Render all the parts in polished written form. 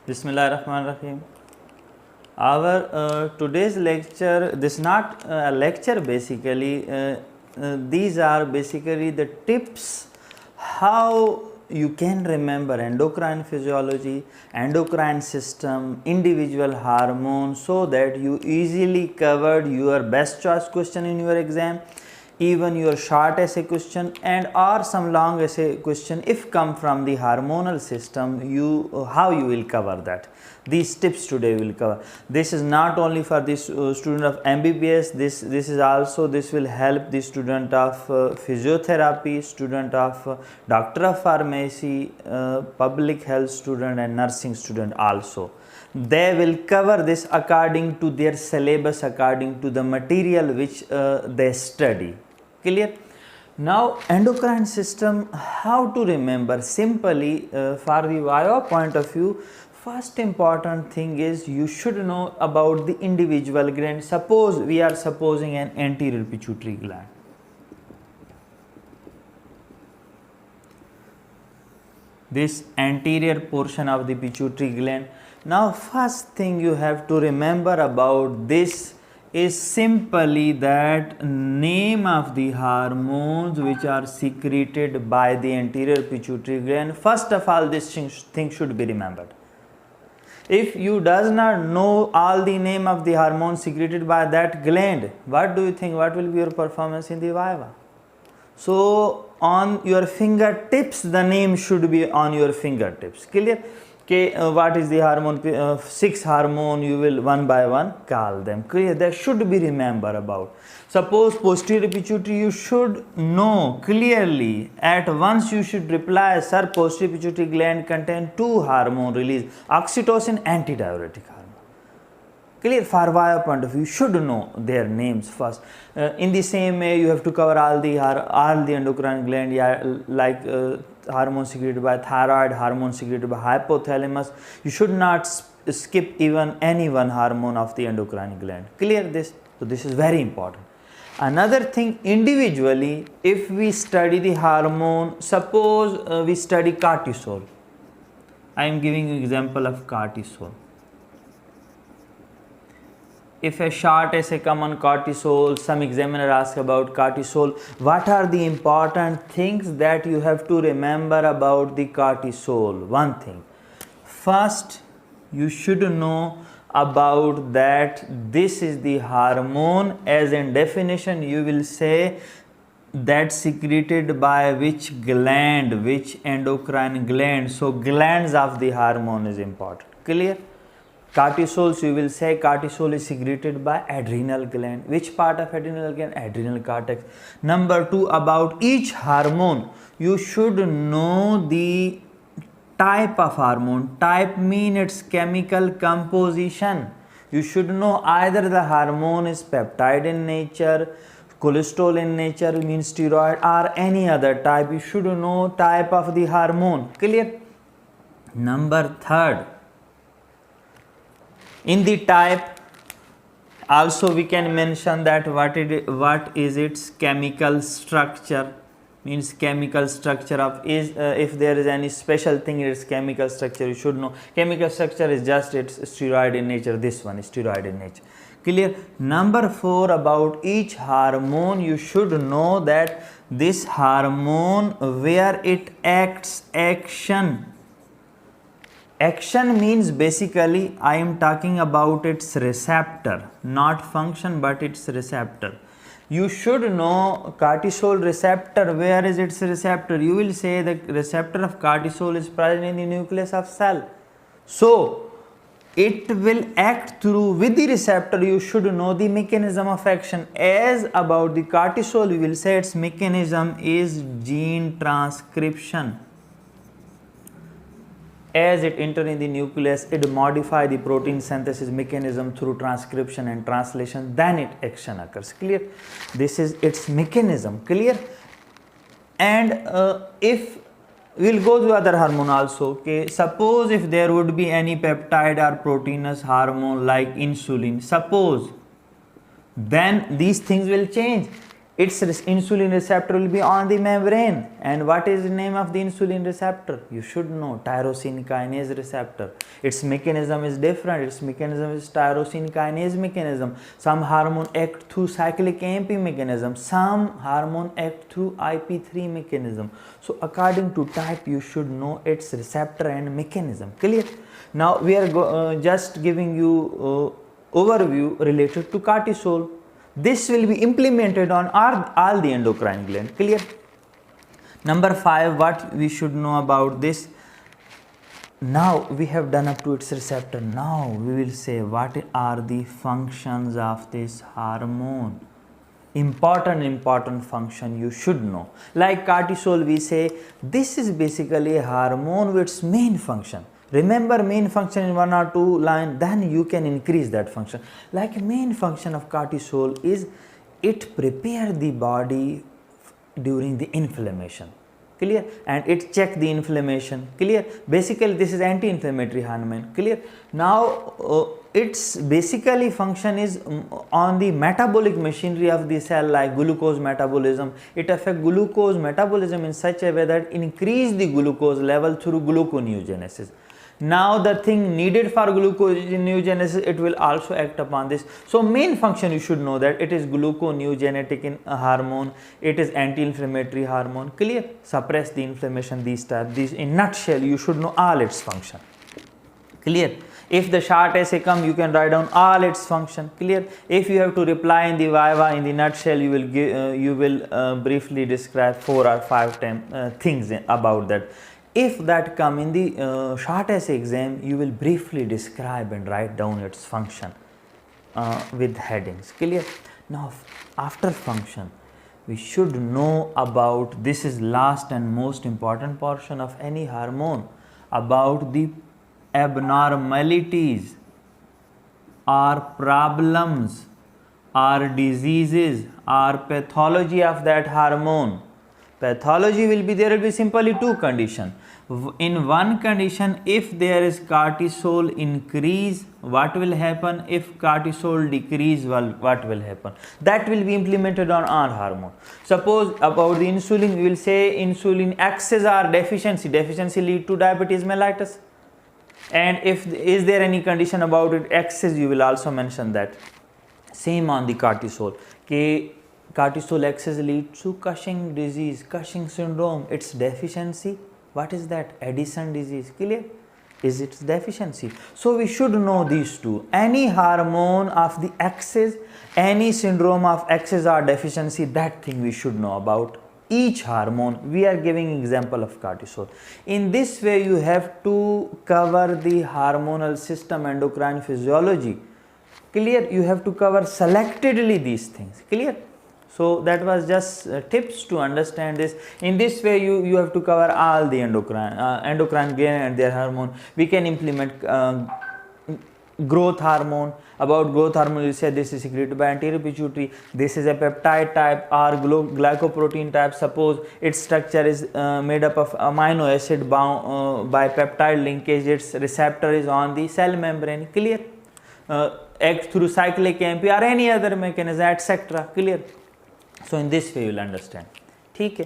Bismillahirrahmanirrahim. Our today's lecture, this is not a lecture basically, these are basically the tips how you can remember endocrine physiology, endocrine system, individual hormones, so that you easily covered your best choice question in your exam, even your short essay question and or some long essay question if come from the hormonal system, you how you will cover that. These tips today will cover. This is not only for the student of MBBS, this is also, this will help the student of physiotherapy, student of doctor of pharmacy, public health student and nursing student also. They will cover this according to their syllabus, according to the material which they study. Clear? Now endocrine system, how to remember? Simply for the VIVA point of view, first important thing is you should know about the individual gland. Suppose we are supposing an anterior pituitary gland. This anterior portion of the pituitary gland. Now first thing you have to remember about this is simply that name of the hormones which are secreted by the anterior pituitary gland. First of all, this thing should be remembered. If you does not know all the name of the hormones secreted by that gland, what do you think, what will be your performance in the VIVA? So on your fingertips, the name should be on your fingertips. Clear? Okay, what is the hormone? 6 hormone, you will one by one call them. Clear? That should be remember about. Suppose posterior pituitary, you should know clearly. At once you should reply, sir, posterior pituitary gland contain 2 hormone release, oxytocin, antidiuretic hormone. Clear? For VIVA point of view, you should know their names first. In the same way, you have to cover all the endocrine gland, yeah, like hormone secreted by thyroid, hormone secreted by hypothalamus. You should not skip even any one hormone of the endocrine gland. Clear this? So this is very important. Another thing, individually, if we study the hormone, suppose we study cortisol. I am giving you example of cortisol. If a short essay come on cortisol, some examiner asks about cortisol, what are the important things that you have to remember about the cortisol? One thing, first you should know about that this is the hormone, as in definition you will say that secreted by which gland, which endocrine gland. So glands of the hormone is important. Clear? Cortisols, you will say cortisol is secreted by adrenal gland. Which part of adrenal gland? Adrenal cortex. Number 2, about each hormone, you should know the type of hormone. Type means its chemical composition. You should know either the hormone is peptide in nature, cholesterol in nature, means steroid, or any other type. You should know type of the hormone. Clear? Number 3, in the type also we can mention that what is its chemical structure, means chemical structure of is if there is any special thing in its chemical structure, you should know. Chemical structure is just its steroid in nature. This one is steroid in nature. Clear? Number 4, about each hormone you should know that this hormone where it acts, action. Action means basically I am talking about its receptor, not function but its receptor. You should know cortisol receptor, where is its receptor? You will say the receptor of cortisol is present in the nucleus of cell. So it will act through with the receptor. You should know the mechanism of action. As about the cortisol, you will say its mechanism is gene transcription. As it enters in the nucleus, it modifies the protein synthesis mechanism through transcription and translation, then its action occurs. Clear? This is its mechanism. Clear? And if we will go to other hormone also. Okay, suppose if there would be any peptide or proteinous hormone like insulin, suppose, then these things will change. insulin receptor will be on the membrane. And what is the name of the insulin receptor? You should know, tyrosine kinase receptor. Its mechanism is different. Its mechanism is tyrosine kinase mechanism. Some hormone act through cyclic AMP mechanism. Some hormone act through IP3 mechanism. So according to type, you should know its receptor and mechanism. Clear? Now we are just giving you overview related to cortisol. This will be implemented on all the endocrine gland. Clear? Number 5, what we should know about this? Now we have done up to its receptor. Now we will say what are the functions of this hormone. Important function you should know. Like cortisol, we say this is basically a hormone with its main function. Remember main function in 1 or 2 line, then you can increase that function. Like main function of cortisol is it prepare the body during the inflammation. Clear? And it check the inflammation. Clear? Basically this is anti-inflammatory hormone. Clear? Now its basically function is on the metabolic machinery of the cell, like glucose metabolism. It affects glucose metabolism in such a way that increase the glucose level through gluconeogenesis. Now the thing needed for gluconeogenesis, it will also act upon this. So main function you should know that it is gluconeogenic hormone, it is anti-inflammatory hormone. Clear? Suppress the inflammation, these type. These in nutshell you should know all its function. Clear? If the short essay come, you can write down all its function. Clear? If you have to reply in the viva in the nutshell, you will give, briefly describe 4 or 5 things about that. If that come in the short essay exam, you will briefly describe and write down its function with headings. Clear? Now after function, we should know about, this is last and most important portion of any hormone, about the abnormalities or problems or diseases or pathology of that hormone. Pathology will be, there will be simply 2 conditions. In one condition, if there is cortisol increase, what will happen? If cortisol decrease, what will happen? That will be implemented on all hormone. Suppose about the insulin, we will say insulin excess or deficiency. Deficiency lead to diabetes mellitus. And if is there any condition about it excess, you will also mention that. Same on the cortisol. Cortisol excess leads to Cushing disease, Cushing syndrome. Its deficiency, what is that? Addison disease. Clear? Is its deficiency. So we should know these 2. Any hormone of the excess, any syndrome of excess or deficiency, that thing we should know about. Each hormone, we are giving example of cortisol. In this way, you have to cover the hormonal system, endocrine physiology. Clear? You have to cover selectively these things. Clear? So that was just tips to understand this. In this way, you have to cover all the endocrine gland and their hormone. We can implement growth hormone. About growth hormone, you say this is secreted by anterior pituitary. This is a peptide type or glycoprotein type. Suppose its structure is made up of amino acid bound by peptide linkage. Its receptor is on the cell membrane. Clear? Act through cyclic AMP or any other mechanism, etc. Clear? So in this way you will understand. ठीक है,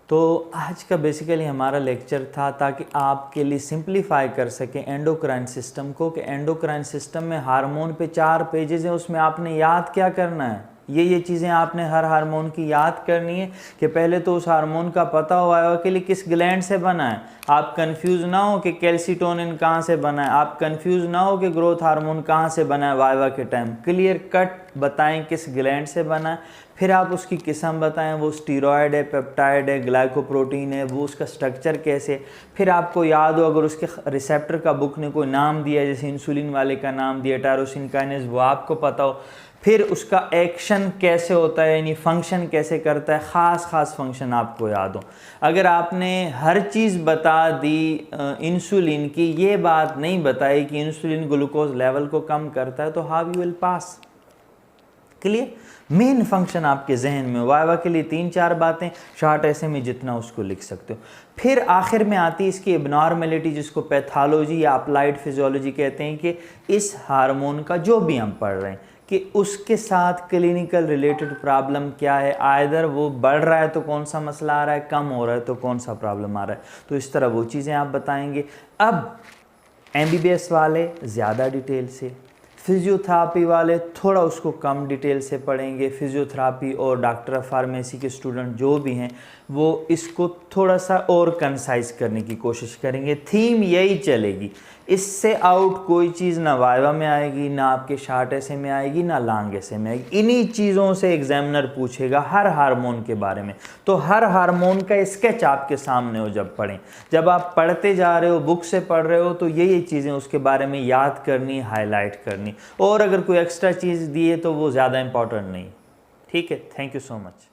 तो आज का basically हमारा lecture था ताकि आपके लिए सिंप्लीफाई कर सकें एंडोक्राइन सिस्टम को, कि एंडोक्राइन सिस्टम में हार्मोन पे 4 पेजेस हैं, उसमें आपने याद क्या करना है. ये चीज़ें आपने हर हार्मोन की याद करनी है कि पहले तो उस हार्मोन का पता हुआ के लिए किस ग्लैंड से बना है. आप कंफ्यूज ना हो कि कैल्सिटोनिन कहाँ से बना है, आप कंफ्यूज ना हो कि ग्रोथ हार्मोन कहाँ से बना है. वाइवा के टाइम क्लियर कट बताएं किस ग्लैंड से बना है, फिर आप उसकी किस्म बताएं, वो स्टीरॉयड है, पेप्टाइड है, ग्लाइकोप्रोटीन है, वो उसका स्ट्रक्चर कैसे. फिर आपको याद हो अगर उसके रिसेप्टर का बुक ने कोई नाम दिया, जैसे इंसुलिन वाले का नाम दिया टायरोसिन काइनेज, वो आपको पता हो. फिर उसका एक्शन कैसे होता है, यानी फंक्शन कैसे करता है, ख़ास फंक्शन आपको याद हो. अगर आपने हर चीज़ बता दी इंसुलिन की, ये बात नहीं बताई कि इंसुलिन ग्लूकोज लेवल को कम करता है, तो how you will pass. Clear? Main function आपके जहन में. वाइवा के लिए 3-4 बातें, शॉर्ट ऐसे में जितना उसको लिख सकते हो. फिर आखिर में आती है इसकी एबनॉर्मेलिटी, जिसको पैथोलॉजी या अप्लाइड फिजियोलॉजी कहते हैं, कि इस हार्मोन का जो भी हम पढ़ रहे हैं कि उसके साथ क्लिनिकल रिलेटेड प्रॉब्लम क्या है, आइदर वो बढ़ रहा है तो कौन सा मसला आ रहा है, कम हो रहा है तो कौन सा प्रॉब्लम आ रहा है। तो इस तरह वो चीज़ें आप बताएंगे। अब MBBS वाले ज़्यादा डिटेल से, फिजियोथेरापी वाले थोड़ा उसको कम डिटेल से पढ़ेंगे। फिजियोथेरापी और डॉक्टर ऑफ फार्मेसी के स्टूडेंट जो भी हैं वो इसको थोड़ा सा और कंसाइज करने की कोशिश करेंगे। थीम यही चलेगी, इससे आउट कोई चीज़ ना वाइवा में आएगी, ना आपके शार्ट ऐसे में आएगी, ना लॉन्ग ऐसे में आएगी। इन्हीं चीज़ों से एग्जामिनर पूछेगा हर हार्मोन के बारे में। तो हर हार्मोन का स्केच आपके सामने हो जब पढ़ें, जब आप पढ़ते जा रहे हो, बुक से पढ़ रहे हो, तो यही चीज़ें उसके बारे में याद करनी, हाईलाइट करनी। और अगर कोई एक्स्ट्रा चीज़ दी है तो वो ज़्यादा इंपॉर्टेंट नहीं। ठीक है, थैंक यू सो मच।